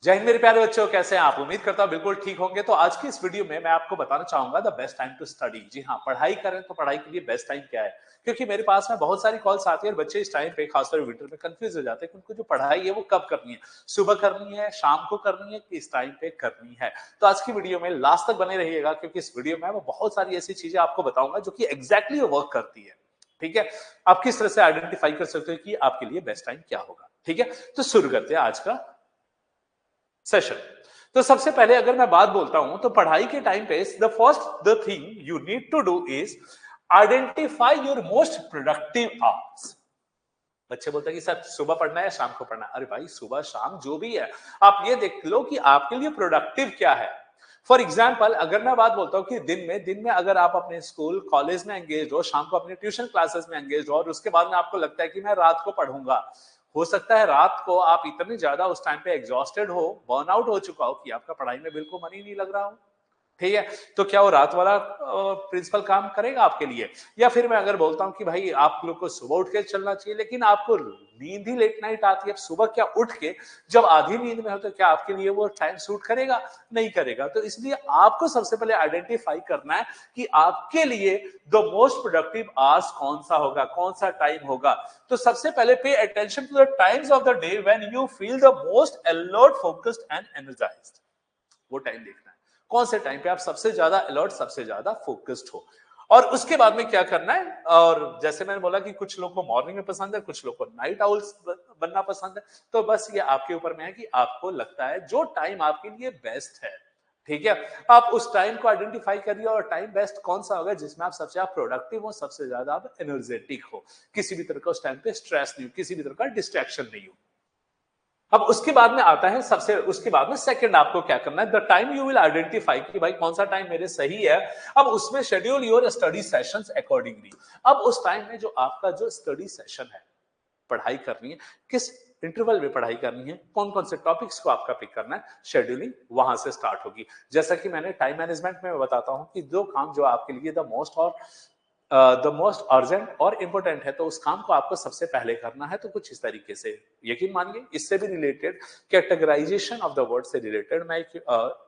जय हिंद मेरे प्यारे बच्चों, कैसे हैं आप? उम्मीद करता हूं बिल्कुल ठीक होंगे। तो आज की इस वीडियो में मैं आपको बताना चाहूंगा the best time to study. जी हाँ, पढ़ाई करें तो पढ़ाई के लिए बेस्ट टाइम क्या है, क्योंकि मेरे पास में बहुत सारी कॉल्स आती है और बच्चे इस टाइम पे खासकर विंटर में कंफ्यूज हो जाते हैं कि उनको जो पढ़ाई है वो कब करनी है, सुबह करनी है, शाम को करनी है, किस टाइम पे करनी है। तो आज की वीडियो में लास्ट तक बने रहिएगा, क्योंकि इस वीडियो में मैं बहुत सारी ऐसी चीजें आपको बताऊंगा जो कि एग्जैक्टली वर्क करती है। ठीक है, आप किस तरह से आइडेंटिफाई कर सकते हो कि आपके लिए बेस्ट टाइम क्या होगा। ठीक है, तो शुरू करते हैं आज का सेशन। तो सबसे पहले अगर मैं बात बोलता हूं तो पढ़ाई के टाइम पे the first the thing you need to do is identify your most productive hours. बच्चे बोलते हैं कि सर सुबह पढ़ना है या शाम को पढ़ना है। अरे भाई, सुबह शाम जो भी है, आप ये देख लो कि आपके लिए प्रोडक्टिव क्या है। फॉर एग्जाम्पल, अगर मैं बात बोलता हूँ कि दिन में अगर आप अपने स्कूल कॉलेज में एंगेज हो, शाम को अपने ट्यूशन क्लासेस में एंगेज हो और उसके बाद में आपको लगता है कि मैं रात को पढ़ूंगा। हो सकता है रात को आप इतने ज्यादा उस टाइम पे एग्जॉस्टेड हो, बर्नआउट हो चुका हो कि आपका पढ़ाई में बिल्कुल मन ही नहीं लग रहा हो। ठीक है, तो क्या वो रात वाला प्रिंसिपल काम करेगा आपके लिए? या फिर मैं अगर बोलता हूं कि भाई आप लोग को सुबह उठ के चलना चाहिए, लेकिन आपको नींद ही लेट नाइट आती है, सुबह क्या उठ के जब आधी नींद में हो तो क्या आपके लिए वो टाइम सूट करेगा? नहीं करेगा। तो इसलिए आपको सबसे पहले आइडेंटिफाई करना है कि आपके लिए द मोस्ट प्रोडक्टिव आवर्स कौन सा होगा, कौन सा टाइम होगा। तो सबसे पहले pay attention to the times of the day when you feel the most alert, focused and energised. वो टाइम देखना है कौन से टाइम पे आप सबसे ज्यादा अलर्ट, सबसे ज्यादा फोकस्ड हो। और उसके बाद में क्या करना है, और जैसे मैंने बोला कि कुछ लोग को मॉर्निंग में पसंद है, कुछ लोग को नाइट आउल्स बनना पसंद है। तो बस ये आपके ऊपर में है कि आपको लगता है जो टाइम आपके लिए बेस्ट है। ठीक है, आप उस टाइम को आइडेंटिफाई करिए और टाइम बेस्ट कौन सा होगा जिसमें आप सबसे ज्यादा प्रोडक्टिव हो, सबसे ज्यादा आप एनर्जेटिक हो, किसी भी तरह का उस टाइम पे स्ट्रेस नहीं हो, किसी भी तरह का डिस्ट्रैक्शन नहीं हो। अब उसके बाद में आता है सबसे उसके बाद में सेकंड आपको क्या करना है, the time you will identify कि भाई कौन सा टाइम मेरे सही है। अब उसमें schedule your study sessions accordingly. अब उस टाइम में जो आपका जो स्टडी सेशन है, पढ़ाई करनी है, किस इंटरवल में पढ़ाई करनी है, कौन कौन से टॉपिक्स को आपका पिक करना है, शेड्यूलिंग वहां से स्टार्ट होगी। जैसा कि मैंने टाइम मैनेजमेंट में बताता हूं कि जो काम जो आपके लिए द मोस्ट अर्जेंट और इंपॉर्टेंट है, तो उस काम को आपको सबसे पहले करना है। तो कुछ इस तरीके से, यकीन मानिए इससे भी related, categorisation of the word से रिलेटेड मैं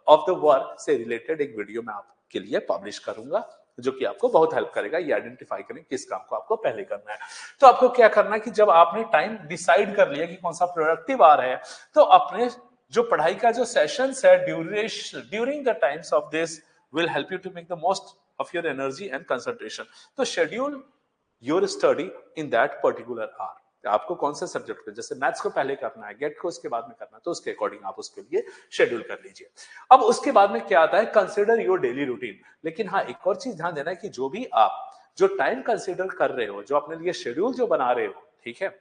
ऑफ द वर्ड से रिलेटेड एक वीडियो मैं आपके लिए पब्लिश करूंगा, जो कि आपको बहुत हेल्प करेगा ये आइडेंटिफाई करें किस काम को आपको पहले करना है। तो आपको क्या करना है कि जब आपने टाइम डिसाइड कर लिया कि कौन सा प्रोडक्टिव आ रहा है, तो अपने जो पढ़ाई का जो सेशंस है, duration during the times of this will help you to make the most of your energy and concentration. तो schedule your study in that particular hour. आपको कौन से सब्जेक्ट को, जैसे मैथ्स को पहले करना है, गेट को उसके बाद में करना है, तो उसके अकॉर्डिंग आप उसके लिए शेड्यूल कर लीजिए। अब उसके बाद में क्या आता है, कंसिडर योर डेली रूटीन। लेकिन हाँ, एक और चीज ध्यान देना है कि जो भी आप जो टाइम कंसिडर कर रहे हो, जो अपने लिए शेड्यूल जो बना रहे हो, ठीक है,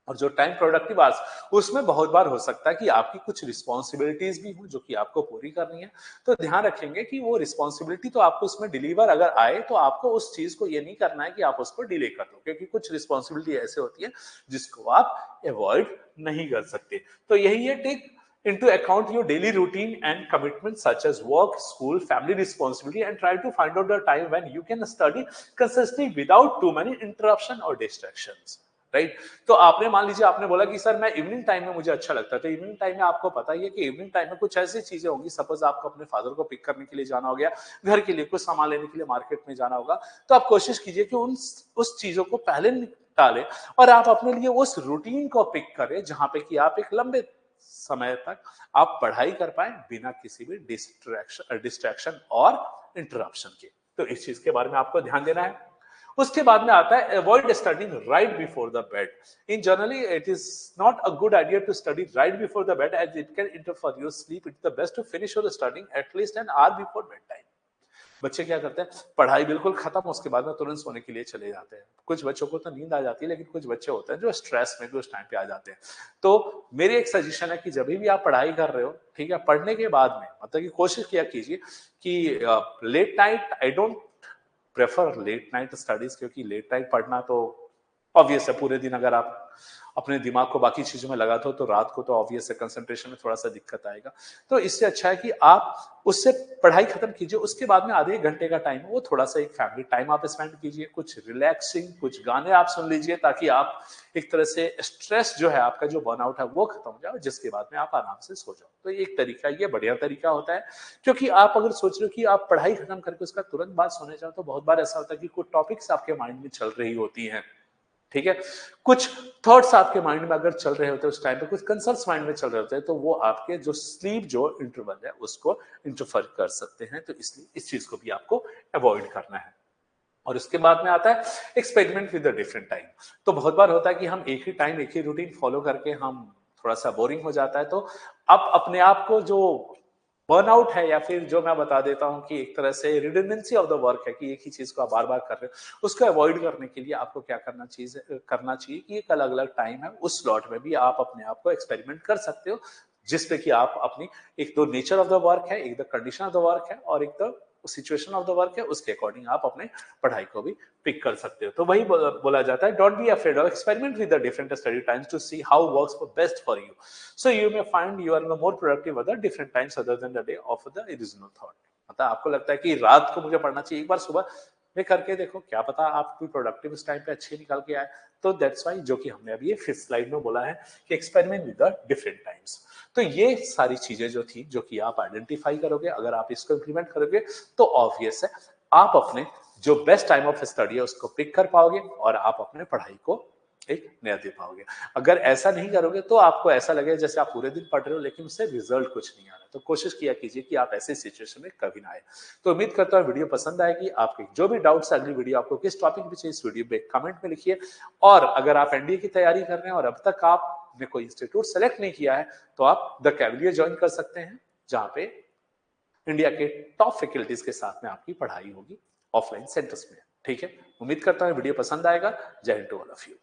और जो टाइम प्रोडक्टिव आवर्स, उसमें बहुत बार हो सकता है कि आपकी कुछ रिस्पॉन्सिबिलिटीज भी हो जो कि आपको पूरी करनी है। तो ध्यान रखेंगे कि वो रिस्पॉन्सिबिलिटी तो आपको उसमें डिलीवर अगर आए, तो आपको उस चीज को ये नहीं करना है कि आप उसको डिले कर दो, क्योंकि कुछ रिस्पॉन्सिबिलिटी ऐसे होती है जिसको आप अवॉइड नहीं कर सकते। तो यही है, take into account your daily routine and commitments such as work, school, family responsibility, and try to find out the time when you can study consistently without too many interruption or distractions. Right? तो आपने मान लीजिए आपने बोला कि sir मैं evening time में मुझे अच्छा लगता है, तो इवनिंग टाइम में आपको पता ही है कि इवनिंग टाइम में कुछ ऐसी चीजें होंगी, सपोज आपको अपने फादर को पिक करने के लिए जाना हो गया, घर के लिए कुछ सामान लेने के लिए मार्केट में जाना होगा, तो आप कोशिश कीजिए कि उस चीजों को पहले निकालें और आप अपने लिए उस रूटीन को पिक करें जहां पे कि आप एक लंबे समय तक आप पढ़ाई कर पाए बिना किसी भी डिस्ट्रैक्शन और इंटरप्शन के। तो इस चीज के बारे में आपको ध्यान देना है। उसके बाद में आता है avoid studying right before the bed. In generally it is not a good idea to study right before the bed, as it can interfere your sleep. It's the best to finish your studying at least an hour before bed time. बच्चे क्या करते हैं, पढ़ाई बिल्कुल खत्म, उसके बाद में तुरंत सोने के लिए चले जाते हैं। कुछ बच्चों को तो नींद आ जाती है, लेकिन कुछ बच्चे होते हैं जो स्ट्रेस में भी उस टाइम पे आ जाते हैं। तो मेरी एक सजेशन है कि जब भी आप पढ़ाई कर रहे हो, ठीक है, पढ़ने के बाद में मतलब कि कोशिश किया कीजिए कि late night, I don't prefer late night studies, क्योंकि लेट नाइट पढ़ना तो ऑब्वियस है पूरे दिन अगर आप अपने दिमाग को बाकी चीजों में लगाते हो तो रात को तो ऑब्वियस है कंसंट्रेशन में थोड़ा सा दिक्कत आएगा। तो इससे अच्छा है कि आप उससे पढ़ाई खत्म कीजिए, उसके बाद में आधे एक घंटे का टाइम वो थोड़ा सा एक फैमिली टाइम आप स्पेंड कीजिए, कुछ रिलैक्सिंग कुछ गाने आप सुन लीजिए ताकि आप एक तरह से स्ट्रेस जो है आपका जो बर्नआउट है वो खत्म हो जाए, जिसके बाद में आप आराम से सो जाओ। तो एक तरीका ये बढ़िया तरीका होता है, क्योंकि आप अगर सोच रहे हो कि आप पढ़ाई खत्म करके उसका तुरंत बाद सोने जाओ तो बहुत बार ऐसा होता है कि कुछ टॉपिक्स आपके माइंड में चल रही होती हैं, ठीक है, कुछ थॉट्स आपके माइंड में अगर चल रहे होते हैं उस टाइम पे, कुछ कंसर्न्स माइंड में चल रहे होते हैं, तो वो आपके जो स्लीप जो इंटरवल है उसको इंटरफेयर कर सकते हैं। तो इसलिए इस चीज को भी आपको अवॉइड करना है। और उसके बाद में आता है experiment with the different time. तो बहुत बार होता है कि हम एक ही टाइम एक ही रूटीन फॉलो करके हम थोड़ा सा बोरिंग हो जाता है, तो आप अपने आप को जो बर्नआउट है या फिर जो मैं बता देता हूं कि एक तरह से रिडंडेंसी ऑफ द वर्क है कि एक ही चीज को आप बार बार कर रहे हो, उसको अवॉइड करने के लिए आपको क्या करना चाहिए कि एक अलग अलग टाइम है, उस स्लॉट में भी आप अपने आप को एक्सपेरिमेंट कर सकते हो, जिसपे कि आप अपनी एक तो नेचर ऑफ द वर्क है, एक the condition of the work है और एक तो सिचुएशन ऑफ द वर्क है, उसके अकॉर्डिंग आप अपने पढ़ाई को भी पिक कर सकते हो। तो वही बोला जाता है, don't be afraid of experiment with the different study times to see how works for best for you, so you may find you are more productive other different times other than the day of the original thought। मतलब आपको लगता है कि रात को मुझे पढ़ना चाहिए, एक बार सुबह में करके देखो, क्या पता आप कोई प्रोडक्टिव इस टाइम पे अच्छे निकाल के आए। तो दैट्स वाई जो कि हमने अभी ये 5th स्लाइड में बोला है कि experiment with the different times. तो ये सारी चीजें जो थी जो कि आप आइडेंटिफाई करोगे, अगर आप इसको इंप्लीमेंट करोगे तो ऑब्वियस है आप अपने जो बेस्ट टाइम ऑफ स्टडी है उसको पिक कर पाओगे और आप अपने पढ़ाई को एक नया दे पाओगे। अगर ऐसा नहीं करोगे तो आपको ऐसा लगेगा जैसे आप पूरे दिन पढ़ रहे हो लेकिन उससे रिजल्ट कुछ नहीं आ रहा। तो कोशिश किया कीजिए कि आप ऐसे सिचुएशन में कभी ना आए। तो उम्मीद करता हूं वीडियो पसंद आएगी। आपके जो भी डाउट्स है, अगली वीडियो आपको किस टॉपिक पे चाहिए, इस वीडियो पे कमेंट में लिखिए। और अगर आप एनडीए की तैयारी कर रहे हैं और अब तक आपने कोई इंस्टीट्यूट सेलेक्ट नहीं किया है तो आप द कैवलियर ज्वाइन कर सकते हैं, जहां पे इंडिया के टॉप फैकल्टीज के साथ में आपकी पढ़ाई होगी ऑफलाइन सेंटर्स में। ठीक है, उम्मीद करता हूं वीडियो पसंद आएगा। जय हिंद टू ऑल ऑफ यू।